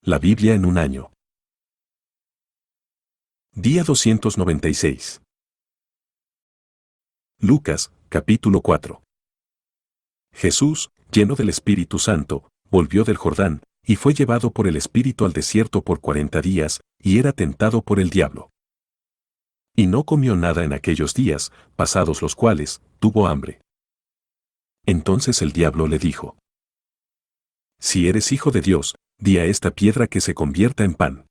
La Biblia en un año. Día 296. Lucas, capítulo 4. Jesús, lleno del Espíritu Santo, volvió del Jordán, y fue llevado por el Espíritu al desierto por 40 días, y era tentado por el diablo. Y no comió nada en aquellos días, pasados los cuales, tuvo hambre. Entonces el diablo le dijo: Si eres hijo de Dios, di a esta piedra que se convierta en pan.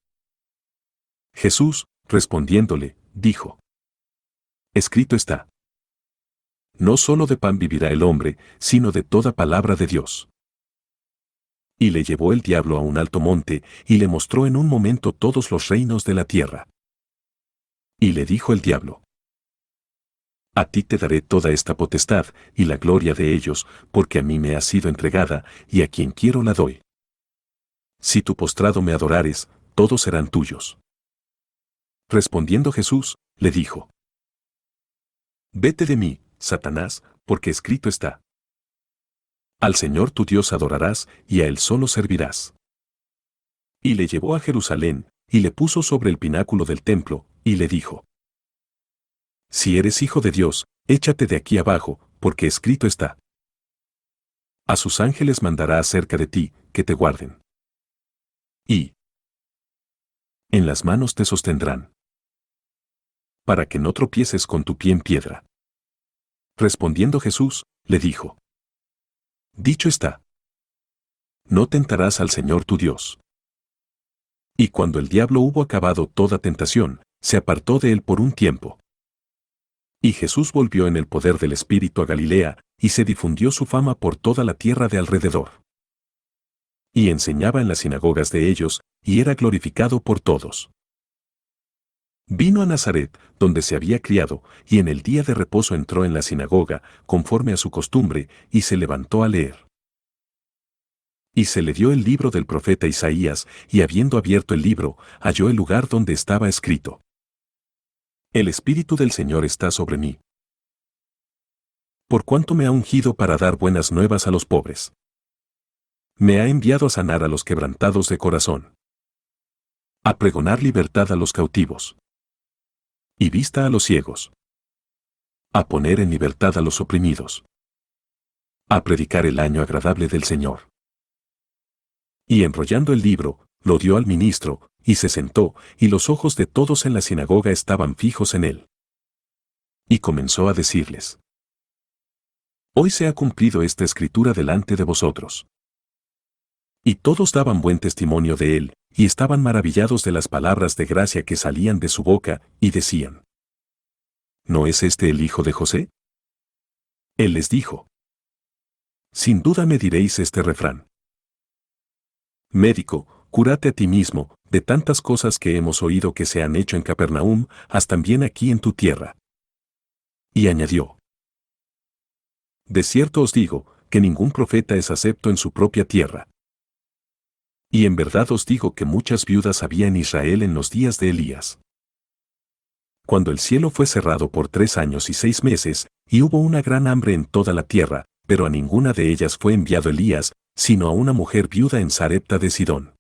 Jesús, respondiéndole, dijo: Escrito está: No solo de pan vivirá el hombre, sino de toda palabra de Dios. Y le llevó el diablo a un alto monte, y le mostró en un momento todos los reinos de la tierra. Y le dijo el diablo: A ti te daré toda esta potestad, y la gloria de ellos, porque a mí me ha sido entregada, y a quien quiero la doy. Si tú postrado me adorares, todos serán tuyos. Respondiendo Jesús, le dijo: Vete de mí, Satanás, porque escrito está: Al Señor tu Dios adorarás, y a Él solo servirás. Y le llevó a Jerusalén, y le puso sobre el pináculo del templo, y le dijo: Si eres hijo de Dios, échate de aquí abajo, porque escrito está: A sus ángeles mandará acerca de ti, que te guarden. Y en las manos te sostendrán, para que no tropieces con tu pie en piedra. Respondiendo Jesús, le dijo: Dicho está: No tentarás al Señor tu Dios. Y cuando el diablo hubo acabado toda tentación, se apartó de él por un tiempo. Y Jesús volvió en el poder del Espíritu a Galilea, y se difundió su fama por toda la tierra de alrededor. Y enseñaba en las sinagogas de ellos, y era glorificado por todos. Vino a Nazaret, donde se había criado, y en el día de reposo entró en la sinagoga, conforme a su costumbre, y se levantó a leer. Y se le dio el libro del profeta Isaías, y habiendo abierto el libro, halló el lugar donde estaba escrito: El Espíritu del Señor está sobre mí, por cuanto me ha ungido para dar buenas nuevas a los pobres. Me ha enviado a sanar a los quebrantados de corazón, a pregonar libertad a los cautivos, y vista a los ciegos, a poner en libertad a los oprimidos, a predicar el año agradable del Señor. Y enrollando el libro, lo dio al ministro, y se sentó, y los ojos de todos en la sinagoga estaban fijos en él. Y comenzó a decirles: Hoy se ha cumplido esta escritura delante de vosotros. Y todos daban buen testimonio de él, y estaban maravillados de las palabras de gracia que salían de su boca, y decían: ¿No es este el hijo de José? Él les dijo: Sin duda me diréis este refrán: Médico, cúrate a ti mismo, de tantas cosas que hemos oído que se han hecho en Capernaum, haz también aquí en tu tierra. Y añadió: De cierto os digo, que ningún profeta es acepto en su propia tierra. Y en verdad os digo que muchas viudas había en Israel en los días de Elías, cuando el cielo fue cerrado por 3 años y 6 meses, y hubo una gran hambre en toda la tierra, pero a ninguna de ellas fue enviado Elías, sino a una mujer viuda en Sarepta de Sidón.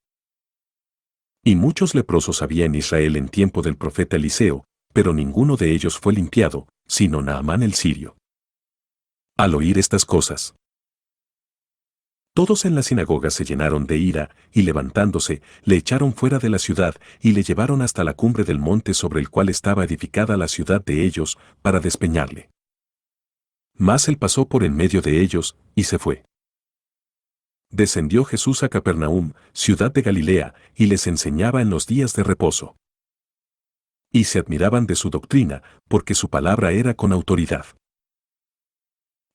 Y muchos leprosos había en Israel en tiempo del profeta Eliseo, pero ninguno de ellos fue limpiado, sino Naamán el sirio. Al oír estas cosas, todos en la sinagoga se llenaron de ira, y levantándose, le echaron fuera de la ciudad, y le llevaron hasta la cumbre del monte sobre el cual estaba edificada la ciudad de ellos, para despeñarle. Mas él pasó por en medio de ellos, y se fue. Descendió Jesús a Capernaum, ciudad de Galilea, y les enseñaba en los días de reposo. Y se admiraban de su doctrina, porque su palabra era con autoridad.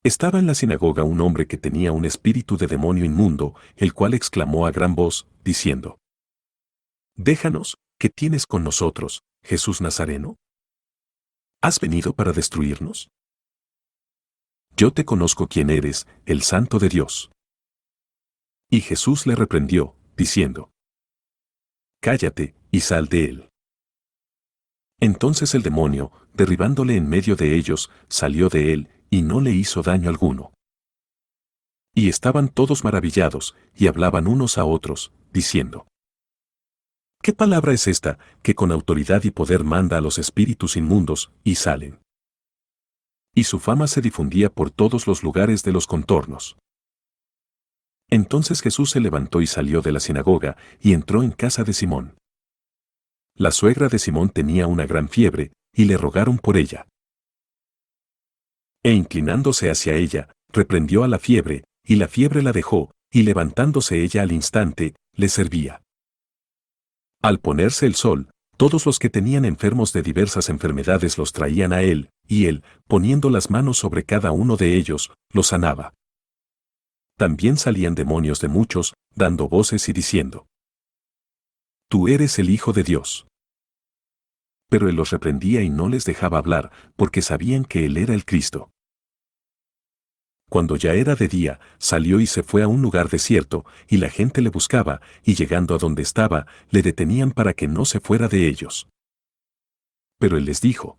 Estaba en la sinagoga un hombre que tenía un espíritu de demonio inmundo, el cual exclamó a gran voz, diciendo: Déjanos, ¿qué tienes con nosotros, Jesús Nazareno? ¿Has venido para destruirnos? Yo te conozco quién eres, el Santo de Dios. Y Jesús le reprendió, diciendo: Cállate, y sal de él. Entonces el demonio, derribándole en medio de ellos, salió de él, y no le hizo daño alguno. Y estaban todos maravillados, y hablaban unos a otros, diciendo: ¿Qué palabra es esta, que con autoridad y poder manda a los espíritus inmundos, y salen? Y su fama se difundía por todos los lugares de los contornos. Entonces Jesús se levantó y salió de la sinagoga, y entró en casa de Simón. La suegra de Simón tenía una gran fiebre, y le rogaron por ella. E inclinándose hacia ella, reprendió a la fiebre, y la fiebre la dejó, y levantándose ella al instante, le servía. Al ponerse el sol, todos los que tenían enfermos de diversas enfermedades los traían a él, y él, poniendo las manos sobre cada uno de ellos, los sanaba. También salían demonios de muchos, dando voces y diciendo: Tú eres el Hijo de Dios. Pero él los reprendía y no les dejaba hablar, porque sabían que él era el Cristo. Cuando ya era de día, salió y se fue a un lugar desierto, y la gente le buscaba, y llegando a donde estaba, le detenían para que no se fuera de ellos. Pero él les dijo: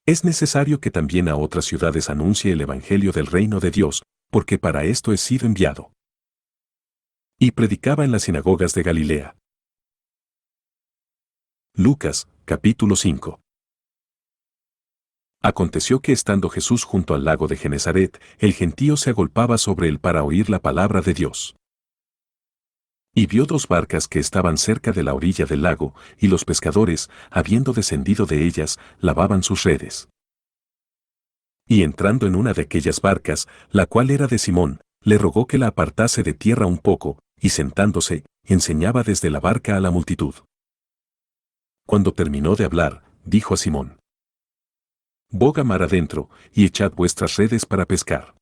Es necesario que también a otras ciudades anuncie el Evangelio del reino de Dios, porque para esto he sido enviado. Y predicaba en las sinagogas de Galilea. Lucas, capítulo 5. Aconteció que estando Jesús junto al lago de Genesaret, el gentío se agolpaba sobre él para oír la palabra de Dios. Y vio dos barcas que estaban cerca de la orilla del lago, y los pescadores, habiendo descendido de ellas, lavaban sus redes. Y entrando en una de aquellas barcas, la cual era de Simón, le rogó que la apartase de tierra un poco, y sentándose, enseñaba desde la barca a la multitud. Cuando terminó de hablar, dijo a Simón: Boga mar adentro, y echad vuestras redes para pescar.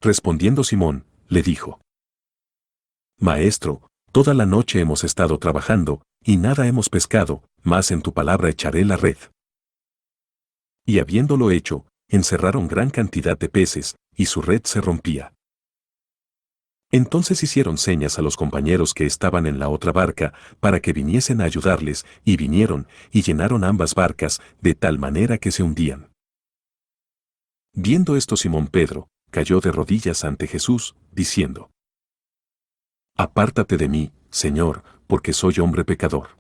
Respondiendo Simón, le dijo: Maestro, toda la noche hemos estado trabajando, y nada hemos pescado, mas en tu palabra echaré la red. Y habiéndolo hecho, encerraron gran cantidad de peces, y su red se rompía. Entonces hicieron señas a los compañeros que estaban en la otra barca, para que viniesen a ayudarles, y vinieron, y llenaron ambas barcas, de tal manera que se hundían. Viendo esto Simón Pedro, cayó de rodillas ante Jesús, diciendo: Apártate de mí, Señor, porque soy hombre pecador.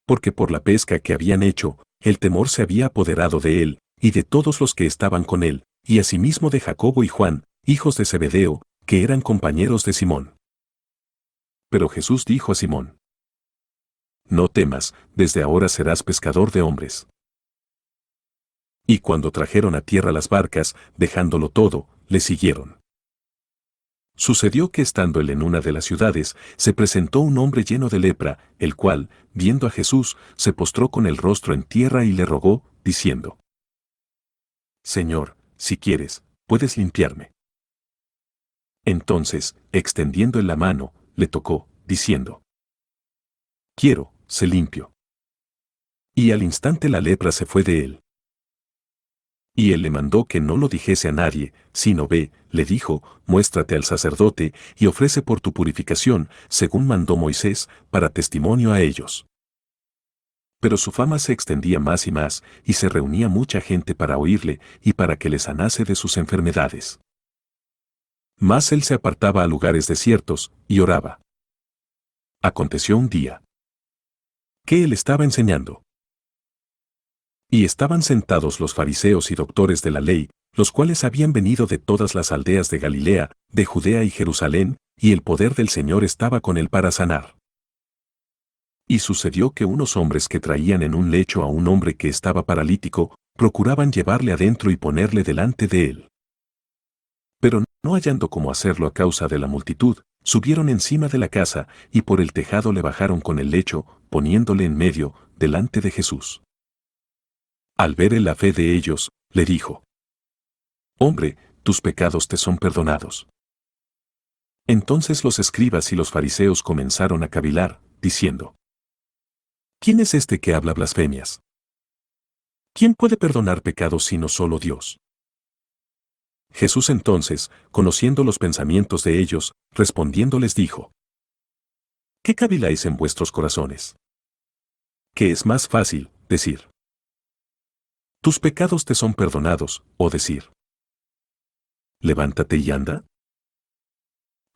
Porque por la pesca que habían hecho, el temor se había apoderado de él, y de todos los que estaban con él, y asimismo de Jacobo y Juan, hijos de Zebedeo, que eran compañeros de Simón. Pero Jesús dijo a Simón: No temas, desde ahora serás pescador de hombres. Y cuando trajeron a tierra las barcas, dejándolo todo, le siguieron. Sucedió que estando él en una de las ciudades, se presentó un hombre lleno de lepra, el cual, viendo a Jesús, se postró con el rostro en tierra y le rogó, diciendo: Señor, si quieres, puedes limpiarme. Entonces, extendiendo él la mano, le tocó, diciendo: Quiero, sé limpio. Y al instante la lepra se fue de él. Y él le mandó que no lo dijese a nadie, sino ve, le dijo, muéstrate al sacerdote, y ofrece por tu purificación, según mandó Moisés, para testimonio a ellos. Pero su fama se extendía más, y se reunía mucha gente para oírle, y para que le sanase de sus enfermedades. Mas él se apartaba a lugares desiertos, y oraba. Aconteció un día que él estaba enseñando. Y estaban sentados los fariseos y doctores de la ley, los cuales habían venido de todas las aldeas de Galilea, de Judea y Jerusalén, y el poder del Señor estaba con él para sanar. Y sucedió que unos hombres que traían en un lecho a un hombre que estaba paralítico, procuraban llevarle adentro y ponerle delante de él. Pero no hallando cómo hacerlo a causa de la multitud, subieron encima de la casa, y por el tejado le bajaron con el lecho, poniéndole en medio, delante de Jesús. Al ver la fe de ellos, le dijo: Hombre, tus pecados te son perdonados. Entonces los escribas y los fariseos comenzaron a cavilar, diciendo: ¿Quién es este que habla blasfemias? ¿Quién puede perdonar pecados sino solo Dios? Jesús entonces, conociendo los pensamientos de ellos, respondiendo les dijo: ¿Qué caviláis en vuestros corazones? ¿Qué es más fácil, decir: tus pecados te son perdonados, o decir: levántate y anda?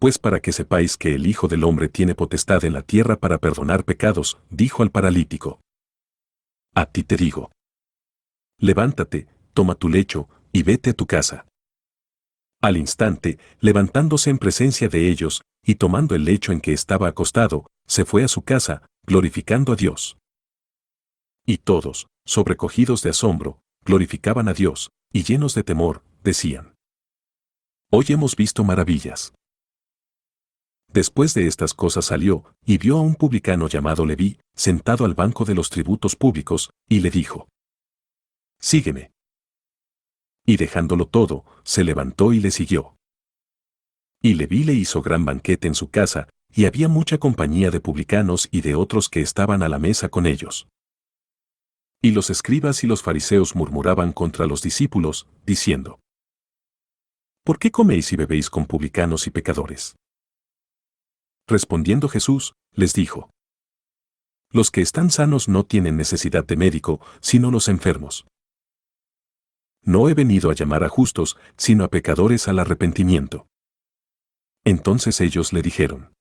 Pues para que sepáis que el Hijo del Hombre tiene potestad en la tierra para perdonar pecados, dijo al paralítico. A ti te digo. Levántate, toma tu lecho, y vete a tu casa. Al instante, levantándose en presencia de ellos, y tomando el lecho en que estaba acostado, se fue a su casa, glorificando a Dios. Y todos, sobrecogidos de asombro, glorificaban a Dios, y llenos de temor, decían: Hoy hemos visto maravillas. Después de estas cosas salió, y vio a un publicano llamado Leví, sentado al banco de los tributos públicos, y le dijo: Sígueme. Y dejándolo todo, se levantó y le siguió. Y Leví le hizo gran banquete en su casa, y había mucha compañía de publicanos y de otros que estaban a la mesa con ellos. Y los escribas y los fariseos murmuraban contra los discípulos, diciendo: ¿Por qué coméis y bebéis con publicanos y pecadores? Respondiendo Jesús, les dijo: Los que están sanos no tienen necesidad de médico, sino los enfermos. No he venido a llamar a justos, sino a pecadores al arrepentimiento. Entonces ellos le dijeron: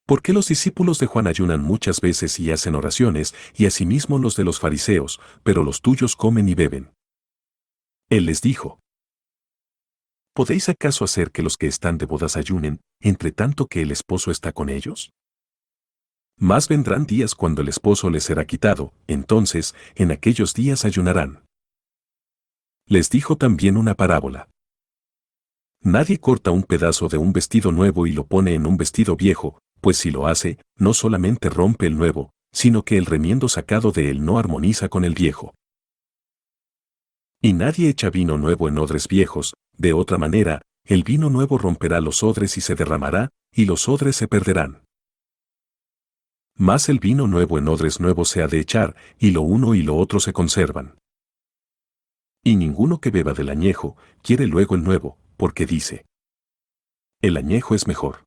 ¿Por qué los discípulos de Juan ayunan muchas veces y hacen oraciones, y asimismo los de los fariseos, pero los tuyos comen y beben? Él les dijo: ¿Podéis acaso hacer que los que están de bodas ayunen, entre tanto que el esposo está con ellos? Mas vendrán días cuando el esposo les será quitado, entonces, en aquellos días ayunarán. Les dijo también una parábola. Nadie corta un pedazo de un vestido nuevo y lo pone en un vestido viejo, pues si lo hace, no solamente rompe el nuevo, sino que el remiendo sacado de él no armoniza con el viejo. Y nadie echa vino nuevo en odres viejos, de otra manera, el vino nuevo romperá los odres y se derramará, y los odres se perderán. Mas el vino nuevo en odres nuevos se ha de echar, y lo uno y lo otro se conservan. Y ninguno que beba del añejo quiere luego el nuevo, porque dice: El añejo es mejor.